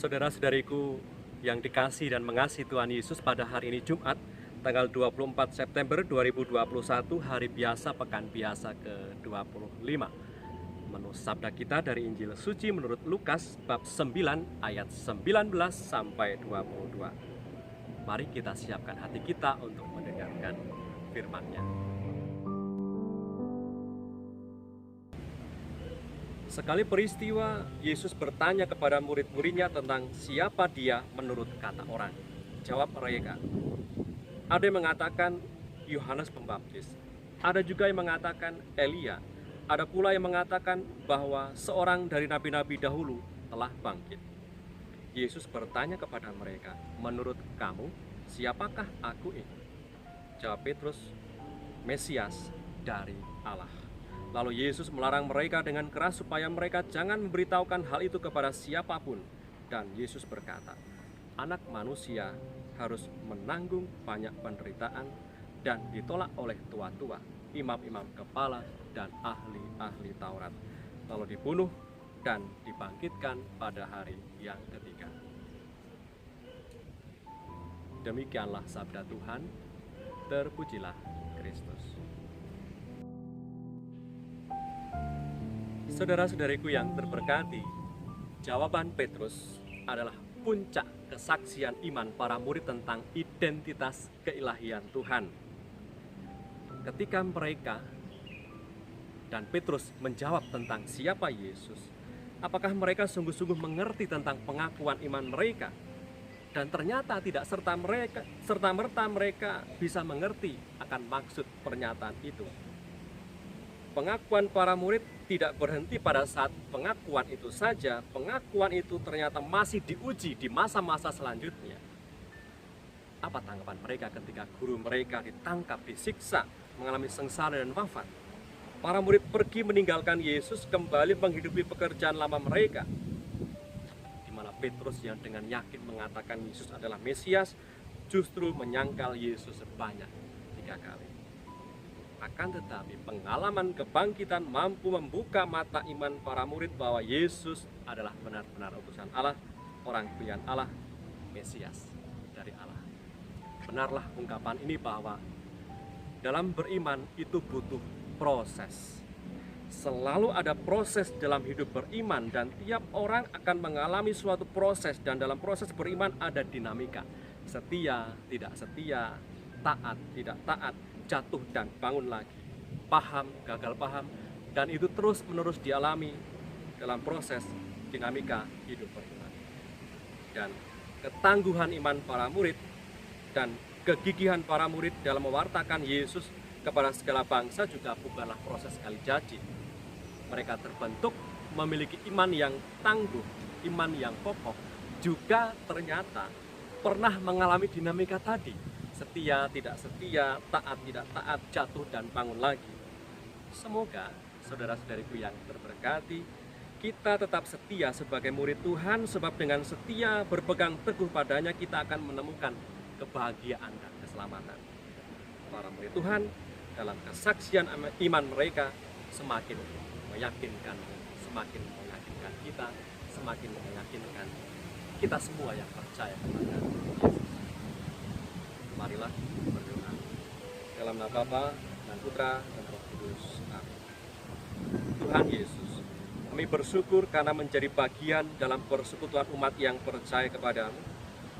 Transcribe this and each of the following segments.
Saudara-saudariku yang dikasihi dan mengasihi Tuhan Yesus, pada hari ini Jumat, tanggal 24 September 2021, hari biasa pekan biasa ke-25. Menu sabda kita dari Injil Suci menurut Lukas bab 9 ayat 19 sampai 22. Mari kita siapkan hati kita untuk mendengarkan firman-Nya. Sekali peristiwa, Yesus bertanya kepada murid-muridnya tentang siapa dia menurut kata orang. Jawab mereka, ada yang mengatakan Yohanes Pembaptis, ada juga yang mengatakan Elia, ada pula yang mengatakan bahwa seorang dari nabi-nabi dahulu telah bangkit. Yesus bertanya kepada mereka, menurut kamu, siapakah aku ini? Jawab Petrus, Mesias dari Allah. Lalu Yesus melarang mereka dengan keras supaya mereka jangan memberitahukan hal itu kepada siapapun. Dan Yesus berkata, Anak manusia harus menanggung banyak penderitaan dan ditolak oleh tua-tua, imam-imam kepala, dan ahli-ahli Taurat, lalu dibunuh dan dibangkitkan pada hari yang ketiga. Demikianlah sabda Tuhan. Terpujilah Kristus. Saudara-saudariku yang terberkati, jawaban Petrus adalah puncak kesaksian iman para murid tentang identitas keilahian Tuhan. Ketika mereka dan Petrus menjawab tentang siapa Yesus, apakah mereka sungguh-sungguh mengerti tentang pengakuan iman mereka? Dan ternyata tidak serta-merta mereka bisa mengerti akan maksud pernyataan itu. Pengakuan para murid tidak berhenti pada saat pengakuan itu saja. Pengakuan itu ternyata masih diuji di masa-masa selanjutnya. Apa tanggapan mereka ketika guru mereka ditangkap, disiksa, mengalami sengsara dan wafat? Para murid pergi meninggalkan Yesus, kembali menghidupi pekerjaan lama mereka. Di mana Petrus yang dengan yakin mengatakan Yesus adalah Mesias, justru menyangkal Yesus sebanyak 3 kali. Akan tetapi pengalaman kebangkitan mampu membuka mata iman para murid bahwa Yesus adalah benar-benar utusan Allah, orang pilihan Allah, Mesias dari Allah. Benarlah ungkapan ini bahwa dalam beriman itu butuh proses. Selalu ada proses dalam hidup beriman, dan tiap orang akan mengalami suatu proses, dan dalam proses beriman ada dinamika. Setia, tidak setia, taat, tidak taat, jatuh dan bangun lagi, paham, gagal paham, dan itu terus-menerus dialami dalam proses dinamika hidup beriman. Dan ketangguhan iman para murid dan kegigihan para murid dalam mewartakan Yesus kepada segala bangsa juga bukanlah proses sekali jadi. Mereka terbentuk memiliki iman yang tangguh, iman yang kokoh, juga ternyata pernah mengalami dinamika tadi. Setia, tidak setia, taat, tidak taat, jatuh dan bangun lagi. Semoga saudara-saudariku yang terberkati, kita tetap setia sebagai murid Tuhan, sebab dengan setia berpegang teguh padanya kita akan menemukan kebahagiaan dan keselamatan. Para murid Tuhan dalam kesaksian iman mereka semakin meyakinkan kita, semakin meyakinkan kita semua yang percaya kepada Yesus. Marilah berdoa. Dalam nama Bapa dan Putra dan Roh Kudus. Amin. Tuhan Yesus, kami bersyukur karena menjadi bagian dalam persekutuan umat yang percaya kepadamu.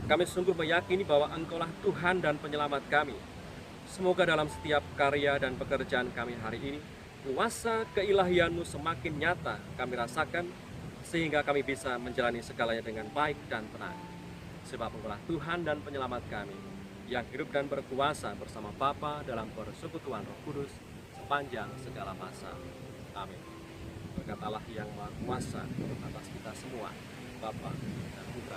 Kami sungguh meyakini bahwa Engkaulah Tuhan dan Penyelamat kami. Semoga dalam setiap karya dan pekerjaan kami hari ini, kuasa keilahian-Mu semakin nyata kami rasakan, sehingga kami bisa menjalani segalanya dengan baik dan tenang. Sebab Engkaulah Tuhan dan Penyelamat kami, yang hidup dan berkuasa bersama Bapa dalam persekutuan Roh Kudus sepanjang segala masa. Amin. Berkat Allah yang Maha Kuasa atas kita semua, Bapa dan Putra